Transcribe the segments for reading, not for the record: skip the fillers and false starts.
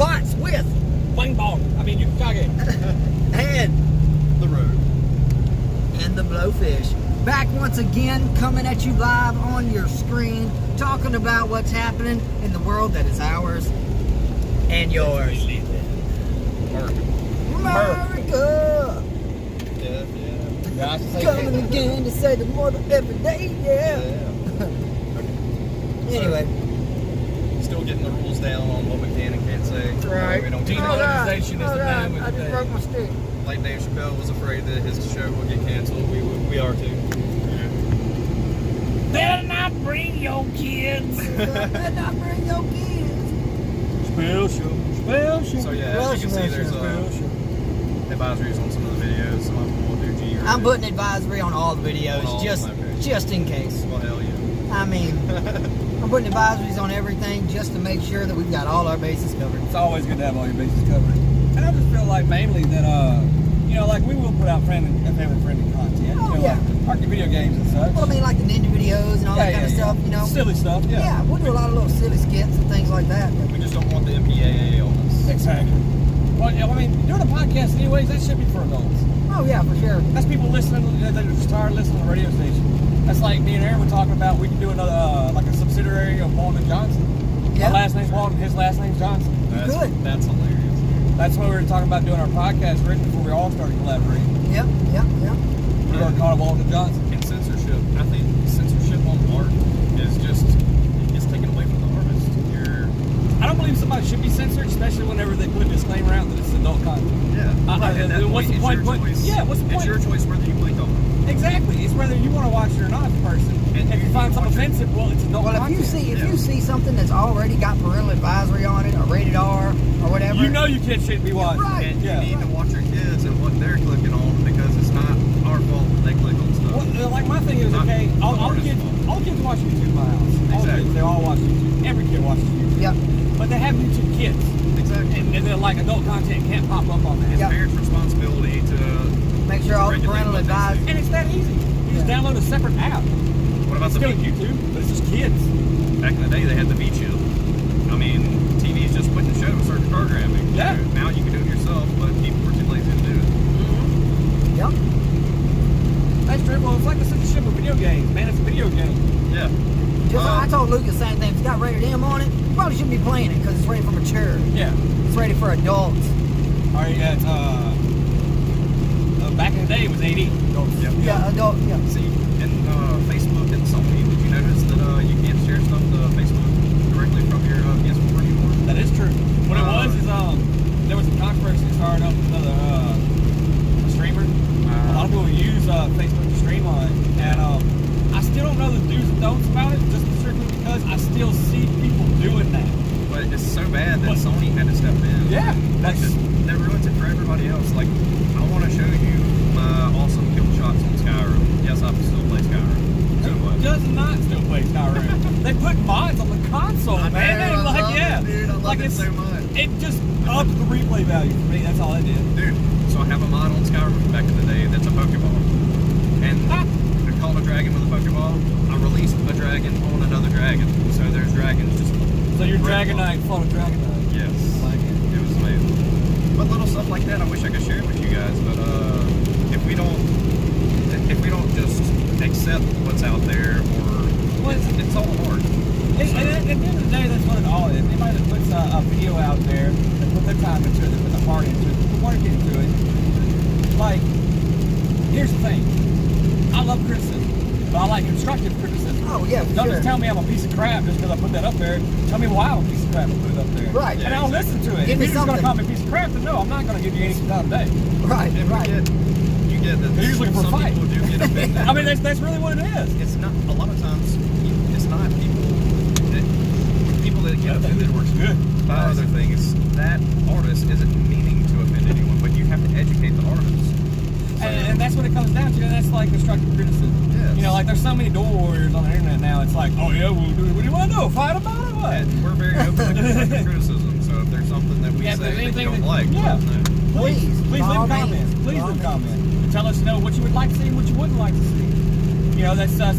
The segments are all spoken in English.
VOTS with Playing ball. I mean, Yukage. and The road. and the Blowfish. Back once again, coming at you live on your screen, talking about what's happening in the world that is ours and yours. America! Yeah. Yeah, I should say Coming again to say the mother every day, yeah. Anyway. Still getting the rules down on what we can and can't say. Right. We don't Demonetization is the name of I the just day. broke my stick. Like Dave Chappelle was afraid that his show would get canceled. We are too. Better not bring your kids. Better not bring your kids. Special. So yeah, as you can see, there's advisories on some of the videos. Some of them will do G. I'm putting advisory on all the videos, On all just of them, okay. just in case. Well, hell yeah. I mean, I'm putting advisories on everything just to make sure that we've got all our bases covered. It's always good to have all your bases covered. And I just feel like mainly that, you know, like we will put out family-friendly content. Oh, you know, yeah. like arcade video games and such. Well, I mean, like the ninja videos and all that kind of stuff, you know. Silly stuff, yeah. Yeah, we'll do a lot of little silly skits and things like that. We just don't want the MPAA on us. Exactly. Well, I mean, doing a podcast anyways, that should be for adults. Oh yeah, for sure. That's people listening, they're just tired of listening to the radio station. That's like me and Aaron were talking about, we can do another, like a subsidiary of Walden Johnson. Yeah. My last name's Walden, his last name's Johnson. Good. That's hilarious. That's why we were talking about doing our podcast right before we all started collaborating. Yep. We were called Walden Johnson. And censorship. I think censorship on art is just, it's taken away from the artist. I don't believe somebody should be censored, especially whenever they put a disclaimer out that it's adult content. Yeah. What's the point? Yeah, what's the point? It's your choice whether you click on it. Exactly. It's whether you want to watch it or not as a person. And if you find something offensive, well, it's adult Well, content. if you see something that's already got parental advisory on it, or rated R, or whatever, You know your kids shouldn't be watching. Right. And Yeah. you need to watch your kids and what they're clicking on because it's not our fault that they click on stuff. Well, like my thing is, Not okay, all the artist's kids fault. watch YouTube in my house. All the Exactly. kids, they all watch YouTube. Every kid watches YouTube. Yep. But they have YouTube Kids. Exactly. And they're like, adult content can't pop up on that. It's Yep. parents' responsibility to Make sure all the regulate parental what they advisory. see. And it's that easy. You just download a separate app. What about It's the still YouTube, but it's just kids. back in the day they had the V-chip. I mean, TV's just putting shows, certain programming. Yeah. Now you can do it yourself, but people were too lazy to do it. Yep. That's true. Well, it's like the censorship of video games. Man, it's a video game. Yeah. Just I told Luke the same thing. If it's got rated M on it, you probably shouldn't be playing it because it's rated for mature. Yeah. It's rated for adults. All right, yeah, it's, back in the day, it was 80. Yep. Yeah, adult. Yeah. See, in Facebook and Sony, did you notice that you can't share stuff to Facebook directly from your PS4 anymore? That is true. What it was is, there was some controversy that started up with another streamer. A lot of people use Facebook to stream on it, and I still don't know the do's and don'ts about it, just strictly because I still see people doing that. But it's so bad that Sony had to step in. Yeah, That ruins it for everybody else. Like, I want to show you my awesome kill shots on Skyrim. Yes, I still play Skyrim. So what? Does not still play Skyrim. They put mods on the console, I man. know, And I like, love yeah, it, dude. I love like it so much. It just ups the replay value for me. That's all it did. Dude, so I have a mod on Skyrim back in the day that's a Pokeball. And I caught a dragon with a Pokeball. I released a dragon on another dragon. So there's dragons just... So your red Dragon one. Knight fought a Dragon Knight. Yes. I like it. It was amazing. But little stuff like that I wish I could share with you guys. But if we don't just accept what's out there, or it's all hard. And at the end of the day, that's what it all is. Anybody that puts a video out there, that put their time into it, that put the heart into it, put the work into it, like, here's the thing. I love criticism, but I like constructive criticism. Oh yeah, for Don't sure. just tell me I'm a piece of crap just because I put that up there. Tell me why I'm a piece of crap and put it up there. Right. And I'll listen to it. Give me if you're just going to something. call me a piece of crap, then no, I'm not going to give you any time today. Right. And Right. you get that They're usually for some fight. people do get offended. I mean, that's really what it is. It's not, a lot of times, it's not people that get offended It works good. by other things. That artist isn't meaning to offend anyone, but you have to educate the artist. So, And that's what it comes down to, and that's like constructive criticism. Yes. You know, like there's so many door warriors on the internet now, it's like, oh yeah, well, what do you want to do? Fight about it? What? and we're very open to constructive criticism, so if there's something that we Yeah, if say there's that you anything don't that- like, yeah. let us know. Please By leave all comments. means. Please By all leave means. comments. Tell us what you would like to see and what you wouldn't like to see. You know, that's us,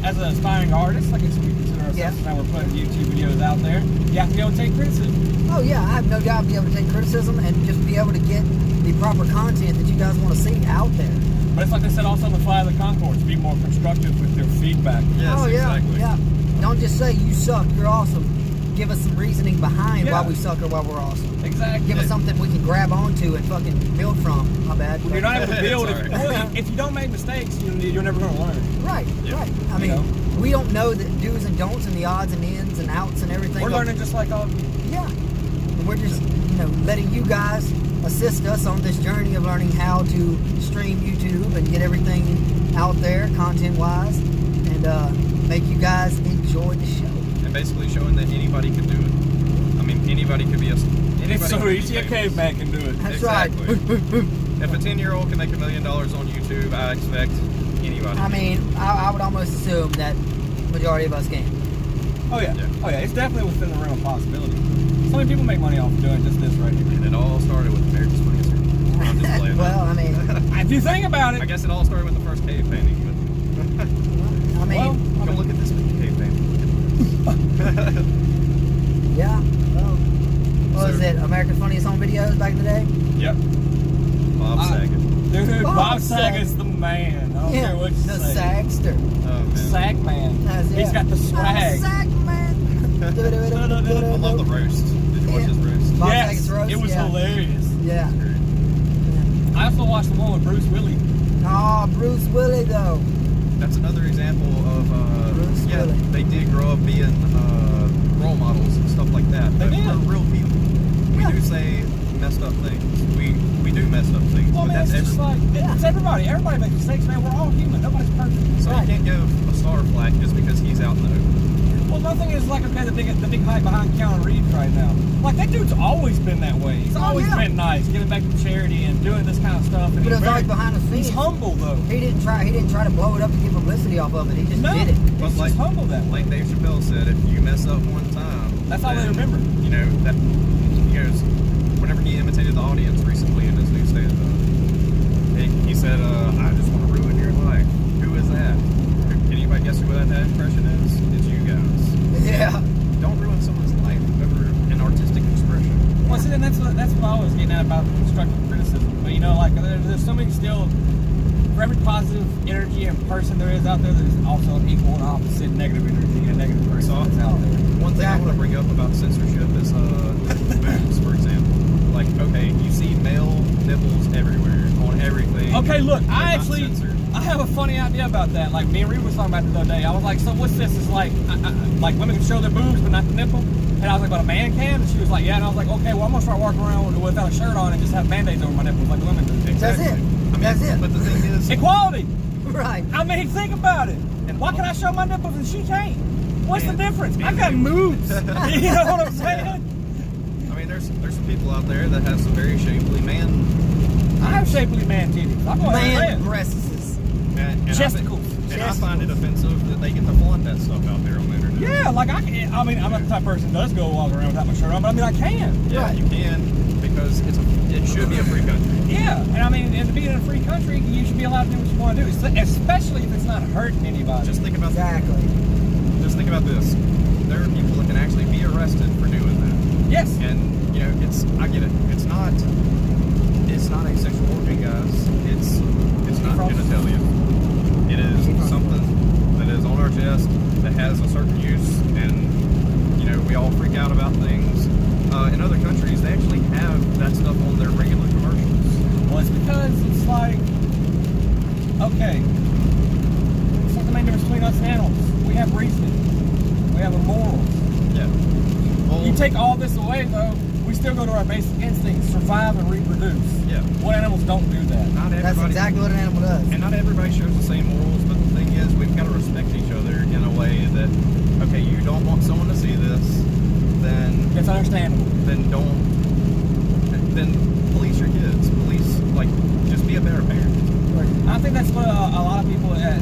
as an aspiring artist, I guess we consider ourselves Yeah. now we're putting YouTube videos out there. You have to be able to take criticism. Oh yeah, I have no doubt I'll be able to take criticism and just be able to get the proper content that you guys want to see out there. But it's like they said also on the Fly of the Concords, be more constructive with your feedback. Yes, oh yeah, exactly. yeah. Don't just say you suck, you're awesome. Give us some reasoning behind Yeah. why we suck or why we're awesome. Exactly. Give us something we can grab onto and fucking build from. My bad. You're not able to build It's if you don't make mistakes, you're never going to learn. Right, Yeah. right. I mean, know? we don't know the do's and don'ts and the odds and ends and outs and everything. We're learning just like all. Yeah. And we're just, letting you guys assist us on this journey of learning how to stream YouTube and get everything out there content-wise and make you guys enjoy the show. And basically showing that anybody can do it. I mean, anybody could be a. It's so could be easy, a famous. caveman can do it. That's Exactly. right. If a 10-year-old can make $1 million on YouTube, I expect anybody. I mean, I would almost assume that majority of us can. Oh yeah. Yeah. Oh yeah, it's definitely within the realm of possibility. So many people make money off of doing just this right here. And it all started with America's Funniest Videos. I'm just playing. Well, I mean, If you think about I it, guess it all started with the first cave painting. But go look at this cave painting. yeah. Well, what was So- it? America's Funniest Home Videos back in the day? yep. Bob Saget. Dude, Bob Bob Saget. Saget's the man. I don't Yeah. care what you The say. Sagster. Oh man. Sag man. That's it. He's got the I'm a swag. Sag man. I love the roast. Did you watch his roast? Bob Yes, Saget's roast, it was yeah. hilarious. Yeah. Great. I also watched the one with Bruce Willis. Oh, Bruce Willis though. That's another example of Bruce Willis. they did grow up being role models and stuff like that. They But did. we're real people. We Yeah. do say messed up things. We do mess up things. Well, I but mean, that's it's just like, it's everybody. Everybody makes mistakes, man. We're all human. Nobody's perfect. so right. you can't give a star flack just because he's out in the open. Well, another thing is, like, okay, the big hype behind Keanu Reeves right now. Like, that dude's always been that way. He's always yeah. been nice, giving back to charity and doing this kind of stuff. And But it was he's always behind the scenes. He's humble, though. He didn't try to blow it up to get publicity off of it. He just No, did it. But he's just humble that way. Like Dave Chappelle said, if you mess up one time, That's all they then, remember. You know that he goes. Whenever he imitated the audience recently in his new stand-up, he said, "I just want to ruin your life." Who is that? Can anybody guess who that impression is? It's you guys. Yeah. Don't ruin someone's life over an artistic expression. Well, see, then that's what I was getting at about constructive criticism. But, like, there's so many still, for every positive energy and person there is out there, there's also an equal and opposite negative energy and negative person So, that's out there. one thing I want to bring up about censorship is boobs, for example. Like, okay, you see male nipples everywhere on everything. Okay, look, They're I not censored. have a funny idea about that. Like, me and Reed was talking about it the other day. I was like, so what's this? It's like women can show their boobs, but not the nipple. And I was like, but a man can? And she was like, yeah. And I was like, okay, well, I'm going to start walking around without a shirt on and just have Band-Aids over my nipples like the women do. That's it. I mean, That's it. But the thing is, Equality! Right. I mean, think about it. And Why can I show my nipples and she can't? What's the And- difference? I and got you- moves. You know what I'm saying? I mean, there's some people out there that have some very shapely man. I have shapely man titties. I'm going to Man say it. breasts. And Chesticles. I find it offensive that they get to flaunt that stuff out there on the internet. Yeah, like I not the type of person that does go walk around without my shirt on, but I mean I can. Yeah, Right. you can because it should be a free country. Yeah, and I mean, and to be in a free country, you should be allowed to do what you want to do, especially if it's not hurting anybody. Just think about Exactly. Just think about this. There are people that can actually be arrested for doing that. Yes. And I get it. It's not a sexual organ, guys. It's not genitalia. It is something that is on our chest that has a certain use, and we all freak out about things. In other countries, they actually have that stuff on their regular commercials. Well, it's because it's like, okay, it's like the main difference between us and animals. We have reasoning. We have a moral. Yeah. Well, You take all this away, though, we still go to our basic instincts, survive and reproduce. Yeah. What animals don't do that? Not That's everybody. exactly what an animal does. And not everybody shows the same morals, but the thing is, we've got to respect each other in a way that, okay, you don't want someone to see this, then It's understandable. then police your kids. Just be a better parent. I think that's what a lot of people that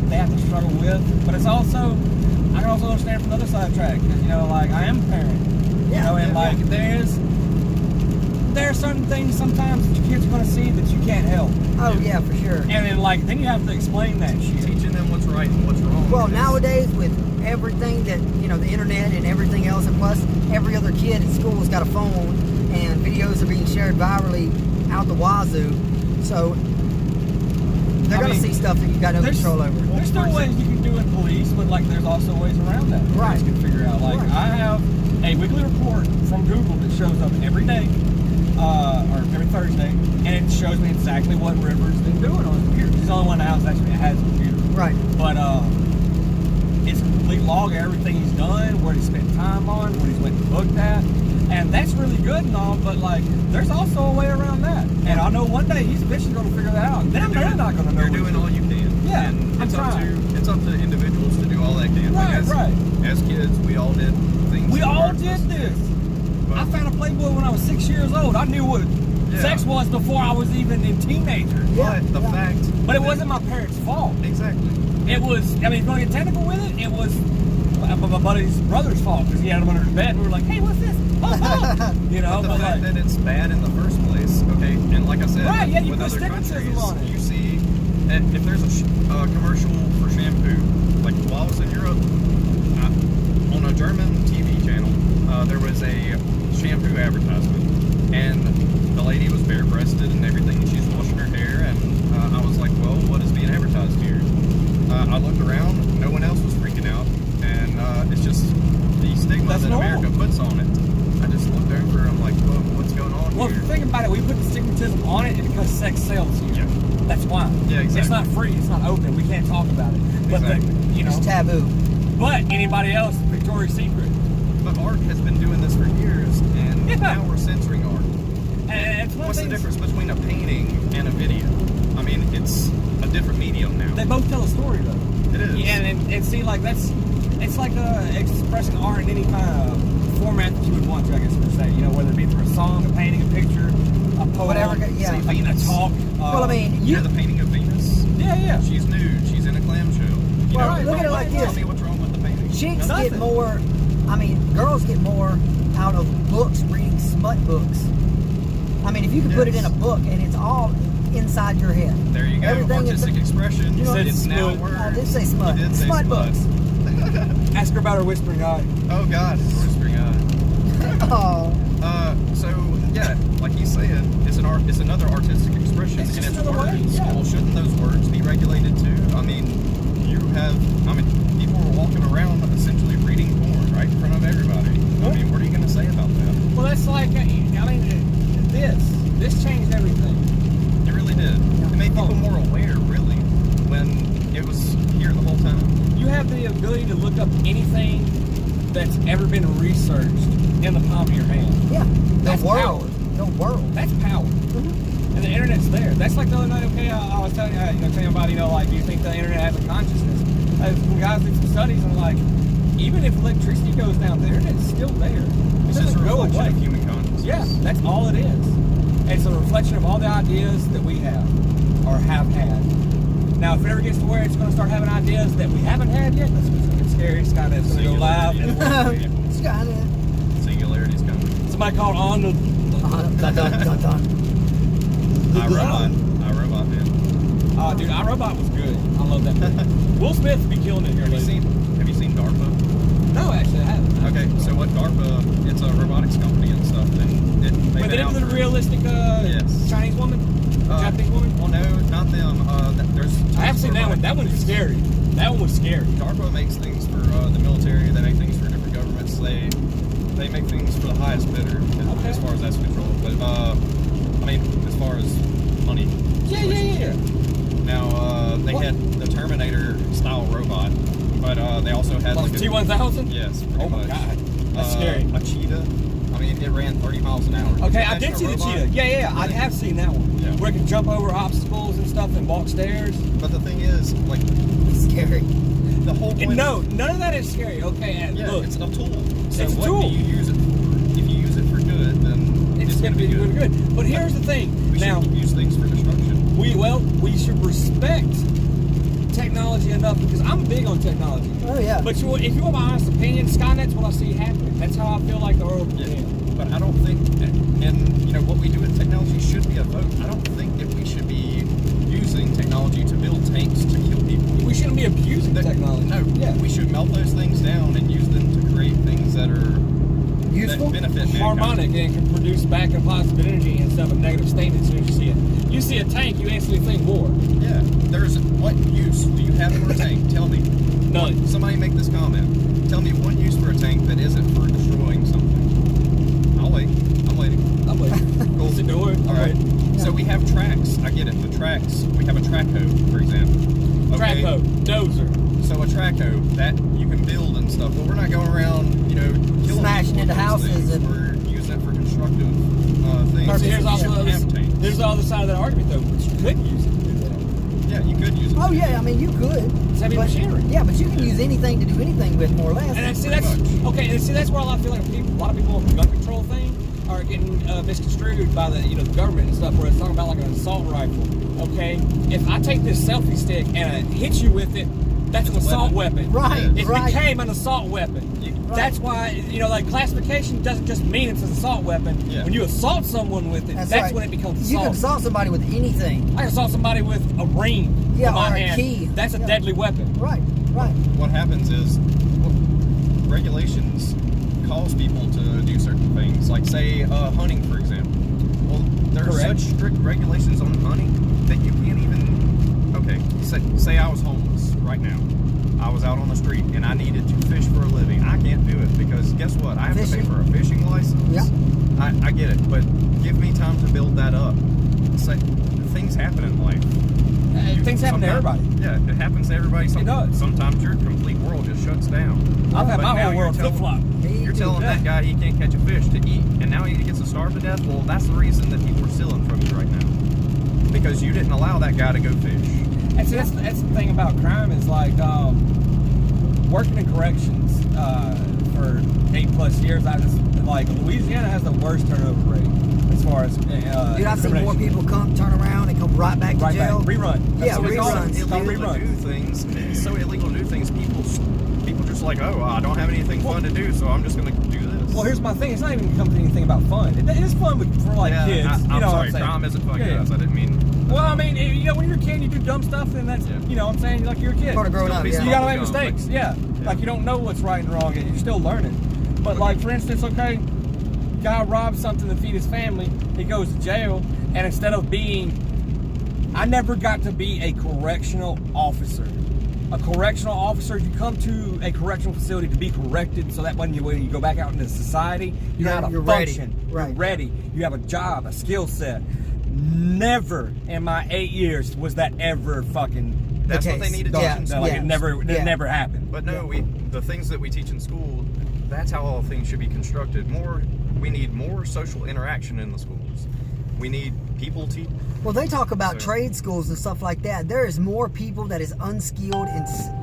they have to struggle with. But it's also, I can also understand from the other side of the track because like I am a parent, and Yeah, like there's there are certain things sometimes that your kids are going to see that you can't help. Oh yeah, for sure. And then you have to explain that shit. Teaching them what's right and what's wrong. Well, is- nowadays with everything that, the internet and everything else, and plus every other kid in school has got a phone, and videos are being shared virally out the wazoo. So they're going to see stuff that you got no control over. There's still ways you can do in police, but like there's also ways around that. You Right. guys can figure out. Like Right. I have a weekly report from Google that shows up every day, or every Thursday, and it shows me exactly what River's been doing on his computer. He's the only one in the house that actually has a computer. Right. But it's a complete log of everything he's done, what he spent time on, what he's went and looked at. And that's really good and all, but like, there's also a way around that. And I know one day he's eventually going to figure that out. Then they're not going to know. You're what doing to do. all you can. Yeah, And I'm it's up trying. to individuals to do all they can. Right, as, right. As kids, we all did things. We that all weren't did supposed to do. this. But- I found a Playboy when I was 6 years old. I knew what Yeah. sex was before I was even a teenager. Yeah, But the yeah. fact. But it that- wasn't my parents' fault. Exactly. It was, I mean, if you want to get technical with it, it was my buddy's brother's fault because he had him under his bed and we were like, hey, what's this? Oh, oh. You know, But the but fact like, that it's bad in the first place, okay, and like I said, Right, yeah, you with put other stigmatism countries, on it. you see, if there's a commercial for shampoo, like while I was in Europe, on a German TV channel, there was a shampoo advertisement, and the lady was bare-breasted and everything, and she's washing her hair, and I was like, well, what is being advertised here? I looked around, no one else was freaking out, and it's just the stigma That's that normal. America puts on it. I just looked over, I'm like, whoa, what's going on well, if here? you think about it, we put the stigmatism on it because sex sells here. Yeah. That's why. Yeah, exactly. It's not free. It's not open. We can't talk about it. But Exactly. It's taboo. But anybody else, Victoria's Secret. But art has been doing this for years, and Yeah. now we're censoring art. And it's one What's of the the things- difference between a painting and a video? I mean, it's a different medium now. They both tell a story though. It is. Yeah, and see, like it's like expressing art in any kind of format that you would want to, I guess you would say. Whether it be through a song, a painting, a picture, a poem, Whatever, yeah. a talk. Well, I mean, You know the painting of Venus? yeah. She's nude. She's in a clamshell. You Well, know, look at it like tell this. me what's wrong with the painting. Chicks Nothing. get more, girls get more out of books, reading smut books. If you could put it in a book and it's all inside your head. There you go. Everything is- Artistic expression. You know, it's it's now a smut. word. I did say smut. You did say Smut books. Ask her about her whispering eye. Oh God, it's whispering eye. Oh. So yeah, like he's saying, it's another artistic expression, It's and just it's another words. way, yeah. Well, shouldn't those words be regulated too? People were walking around essentially reading porn right in front of everybody. What are you going to say about that? Well, that's like, this changed everything. It really did. It made people more aware, really, when it was here the whole time. You have the ability to look up anything that's ever been researched in the palm of your hand. Yeah. That's The world. The world. That's power. And the internet's there. That's like the other night, okay, I was telling you about, do you think the internet has a consciousness? Some guys did some studies and like, even if electricity goes down, the internet's still there. It It's just a doesn't go reflection away. of human consciousness. Yeah, that's all it is. It's a reflection of all the ideas that we have or have had. Now, if it ever gets to where it's going to start having ideas that we haven't had yet, that's going to get scary. It's kind of going to go live. It's got it. Singularity's coming. Somebody called on the. Dun, dun, dun, dun. iRobot, man. Dude, iRobot was good. I love that movie. Will Smith would be killing it here. Have you seen DARPA? No, actually, I haven't. Okay, so what DARPA? It's a robotics company and stuff, and they've But they been out did the for- realistic Yes. Chinese woman, Japanese woman. Well, no, not them. There's. I have seen that one. That one was scary. That one was scary. DARPA makes things for the military. They make things for different governments. They make things for the highest bidder as far as that's controlled. But as far as money. Yeah. Now they had the Terminator style robot, but they also had Like like a T-1000? Yes. Pretty Oh my much. God. That's scary. A cheetah. It ran 30 miles an hour. Okay, I Imagine did a see the robot. cheetah. Yeah, I have seen that one. Yeah. Where it can jump over obstacles and stuff and walk stairs. But the thing is, like, It's scary. the whole point. And no, none of that is scary. Okay, and Yeah, look, it's a tool. So It's a what tool. do you use it for? If you use it for good, then it's going to be really good. But here's the thing. We Now, shouldn't use things for destruction. we should respect technology enough because I'm big on technology. Oh, yeah. But if you want my honest opinion, Skynet's what I see happening. That's how I feel like the world will Yeah. end. but I don't think, and you know, what we do with technology should be a vote. I don't think that we should be using technology to build tanks to kill people. We shouldn't be abusing technology. No, we should melt those things down and use them to create things that are Useful, that benefit harmonic, and can produce back and positive energy instead of a negative statement as soon as you see it. You see a tank, you instantly think war. Yeah, there's what use do you have for a tank? Tell me. None. Somebody make this comment. Tell me one use for a tank that isn't for destroying something. I'll wait. I'm waiting. I'm like, Cool. sit door. All right. So we have tracks. I get it. The tracks. We have a track hoe, for example. Okay. Track hoe, dozer. So a track hoe that you can build and stuff, but we're not going around, you know, killing smashing people into with those houses things. and We're using it for constructive things. Purposes. Here's also We have tanks. there's the other side of that argument though, which you could use it to do that. Yeah, you could use it. Oh yeah, I mean you could. It's heavy But- machinery. Yeah, but you can use anything to do anything with, more or less. And see, Pretty that's much. okay. And see, that's where I feel like a lot of people with the gun control thing are getting misconstrued by the the government and stuff. Where it's talking about like an assault rifle. Okay, if I take this selfie stick and I hit you with it, that's an assault weapon. Right, It right. became an assault weapon. Right. That's why like classification doesn't just mean it's an assault weapon. Yeah. When you assault someone with it, that's right. when it becomes You assault. can assault somebody with anything. I can assault somebody with a ring Yeah, on my or a hand. key. That's a Yeah. deadly weapon. Right, right. What happens is regulations cause people to do certain things, like say hunting, for example. Well, there are Correct. such strict regulations on hunting that you can't even. Okay, say I was homeless right now. I was out on the street and I needed to fish for a living. I can't do it because guess what? I have to pay Fishing. for a fishing license. Yeah. I get it, but give me time to build that up. Things happen in life. Things happen to Sometimes- everybody. Yeah, it happens to everybody. does. Sometimes your complete world just shuts down. I've had But my now whole you're world flip flop. You're telling that guy he can't catch a fish to eat, and now he gets to starve to death. Well, that's the reason that people are stealing from you right now, because you didn't allow that guy to go fish. And see, that's the thing about crime is like working in corrections for 8+ years. I just like Louisiana has the worst turnover rate as far as Dude, I've seen more incrimination. people come, turn around, and come right back to Right jail. back. Rerun. That's Yeah, what we call it. reruns. It's called Illegal to do reruns. things. It's so illegal to do things. People just like, oh, I don't have anything fun to do, so I'm just going to do this. Well, here's my thing. It's not even becoming anything about fun. It is fun for like kids. I'm you know sorry, what I'm saying? crime isn't fun, Yeah. guys. I didn't mean. Well, I mean, when you're a kid, you do dumb stuff, and that's you know what I'm saying, like you're a kid. Part of growing up, Still yeah. You gotta make Dumb, mistakes, yeah. Like you don't know what's right and wrong, and you're still learning. But like for instance, okay, guy robs something to feed his family, he goes to jail, and instead of I never got to be a correctional officer. A correctional officer, you come to a correctional facility to be corrected, so that when you go back out into society, you know how to You're ready. function. Right. You're ready. You have a job, a skill set. Never in my 8 years was that ever fucking. That's what case. they need to Yeah. teach in No, school. like Yeah. it never happened. But no, the things that we teach in school, that's how all things should be constructed. We need more social interaction in the schools. We need people to. Well, they talk about So- trade schools and stuff like that. There is more people that is unskilled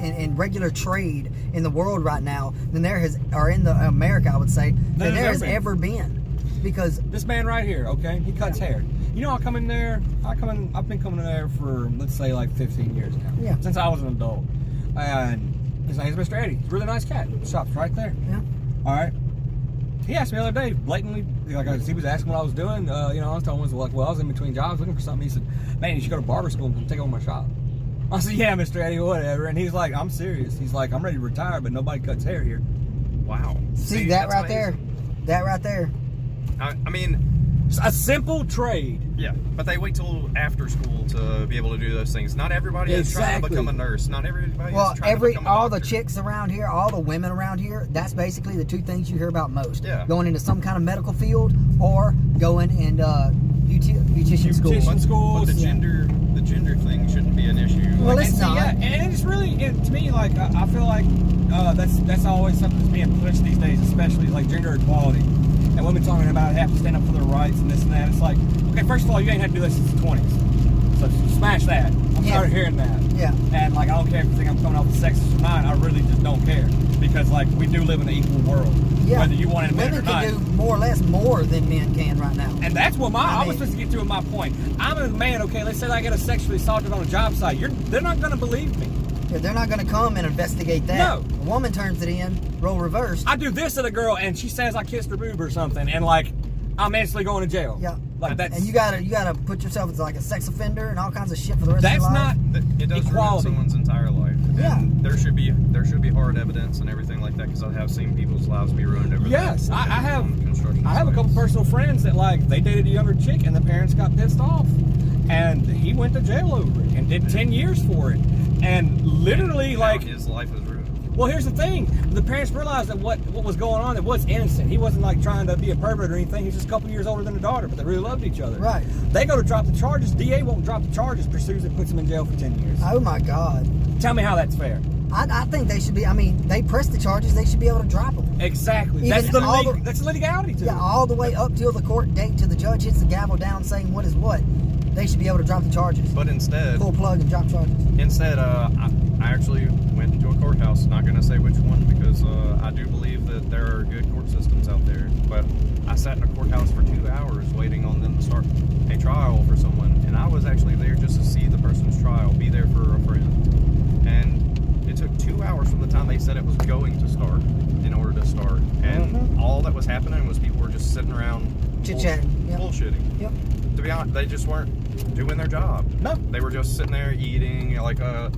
in regular trade in the world right now than there has, or in the America, I would say, than there has ever been. Because This man right here, okay, he cuts hair. You know, I've been coming in there for, let's say, like 15 years now. Yeah. Since I was an adult. And his name's Mr. Eddie. He's a really nice cat. The shop's right there. yeah, All right. He asked me the other day, blatantly, like he was asking what I was doing. I was telling him, well, I was in between jobs looking for something. He said, man, you should go to barber school and come take over my shop. I said, yeah, Mr. Eddie, whatever. And he's like, I'm serious. He's like, I'm ready to retire, but nobody cuts hair here. Wow. see that that's right there, amazing. that right there. I mean, A simple trade. yeah, but they wait till after school to be able to do those things. Not everybody is trying to Exactly. become a nurse. Not everybody Well, is trying to become a all the doctor. chicks around here, all the women around here, that's basically the two things you hear about most. Yeah. Going into some kind of medical field or going and beautician school. Beautician But schools. the gender thing shouldn't be an issue. Well, And it's see, not. yeah, and it's really, to me, like, I feel like that's always something that's being pushed these days, especially like gender equality. And women talking about have to stand up for their rights and this and that. It's like, okay, first of all, you ain't had to do this since the 20s. So smash that. I'm Yeah. tired of hearing that. Yeah. And like, I don't care if you think I'm coming off the sexist or not. I really just don't care. Because like, we do live in an equal world. Yeah. Whether you want to admit it or Women not. can do more or less more than men can right now. And that's what I was mean- supposed to get to with my point. I'm a man, okay, let's say I get a sexually assaulted on a job site. They're not going to believe me. Yeah, they're not going to come and investigate that. No. A woman turns it in, role reversed. I do this to the girl, and she says I kissed her boob or something, and like I'm instantly going to jail. Yeah. Like that's. And you gotta put yourself as like a sex offender and all kinds of shit for the rest of your life. That's not It does ruin equality. someone's entire life. Yeah. And there should be hard evidence and everything like that, because I have seen people's lives be ruined over Yes, that. I have. on construction I have a couple sites. personal friends that like they dated a younger chick, and the parents got pissed off, and he went to jail over it and did 10 years for it, and literally Now like. his life is ruined. Well, here's the thing. The parents realized that what was going on, it was innocent. He wasn't like trying to be a pervert or anything. He's just a couple years older than the daughter, but they really loved each other. Right. They go to drop the charges. DA won't drop the charges, pursues it, puts him in jail for 10 years. Oh my God. Tell me how that's fair. I think they should be. I mean, they press the charges. They should be able to drop them. Exactly. Even That's the all the- that's the legality to Yeah, it. all the way up till the court date, till the judge hits the gavel down saying what is what. They should be able to drop the charges. But instead, Pull plug and drop charges. I actually went into a courthouse. Not going to say which one, because I do believe that there are good court systems out there. But I sat in a courthouse for 2 hours waiting on them to start a trial for someone, and I was actually there just to see the person's trial, be there for a friend. And it took 2 hours from the time they said it was going to start in order to start. And all that was happening was people were just sitting around Chit-chatting, yep. bullshitting. Yep. To be honest, they just weren't doing their job. No. They were just sitting there eating, like, oh,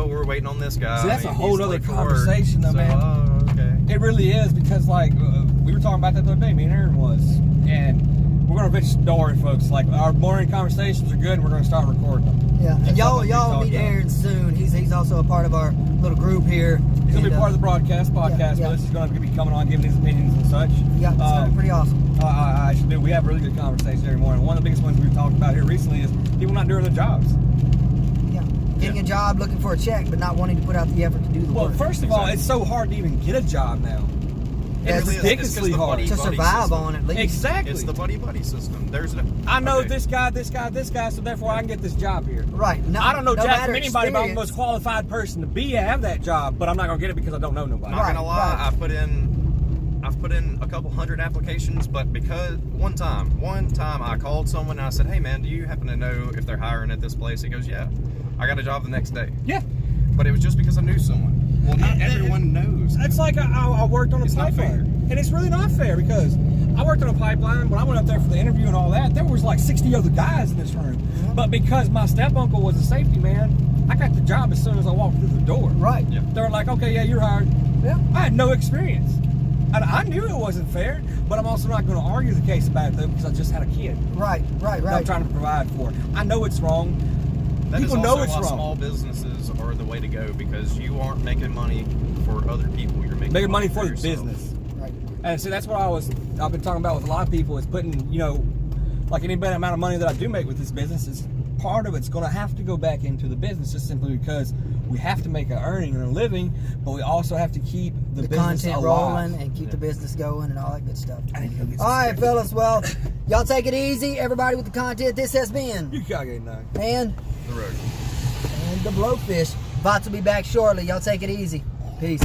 we're waiting on this guy. See, that's a He's whole other late for work. conversation, though, So, man. Oh, okay. It really is, because like we were talking about that the other day, me and Aaron was, and we're gonna eventually, don't worry folks, like our morning conversations are good, and we're gonna start recording them. Yeah, and y'all something we talked meet about. Aaron soon. He's also a part of our little group here. He's gonna be part of the broadcast yeah. with us. He's gonna be coming on, giving his opinions and such. Yeah, it's gonna be pretty awesome. I should do. We have really good conversations every morning. One of the biggest ones we've talked about here recently is people not doing their jobs. Yeah, getting a job, looking for a check, but not wanting to put out the effort to do the Well, work. first of all, it's so hard to even get a job now. That's- It's ridiculously it's 'cause the hard. buddy- to survive system. on at least. Exactly. It's the buddy system. There's no. I know okay. this guy, so therefore I can get this job here. Right. No, I don't know no jack matter from anybody, but I'm the experience. most qualified person to have that job, but I'm not gonna get it because I don't know nobody. Not gonna Right, lie, right. I've put in a couple hundred applications, but because one time I called someone and I said, "Hey man, do you happen to know if they're hiring at this place?" He goes, "Yeah." I got a job the next day, Yeah. but it was just because I knew someone. Well, not everyone knows. It's like I worked on a It's not fair. pipeline, and it's really not fair because I worked on a pipeline. When I went up there for the interview and all that, there was like 60 other guys in this room. But because my step uncle was a safety man, I got the job as soon as I walked through the door. Right. Yeah. They were like, "Okay, yeah, you're hired." Yeah. I had no experience. And I knew it wasn't fair, but I'm also not going to argue the case about it though, because I just had a kid Right. that I'm trying to provide for. I know it's wrong. That People is know also it's why wrong. small businesses are the way to go, because you aren't making money for other people. You're making Money for the yourself. business. Right. And see, that's what I've been talking about with a lot of people is putting, like any amount of money that I do make with this business is part of it's going to have to go back into the business just simply because we have to make an earning and a living, but we also have to keep the business content alive. rolling and keep the business going and all that good stuff. I need to go get some All right, steak. fellas. Well, y'all take it easy. Everybody with the content. This has been You gotta get nine. and The road. the Blowfish. VOTS will be back shortly. Y'all take it easy. Peace.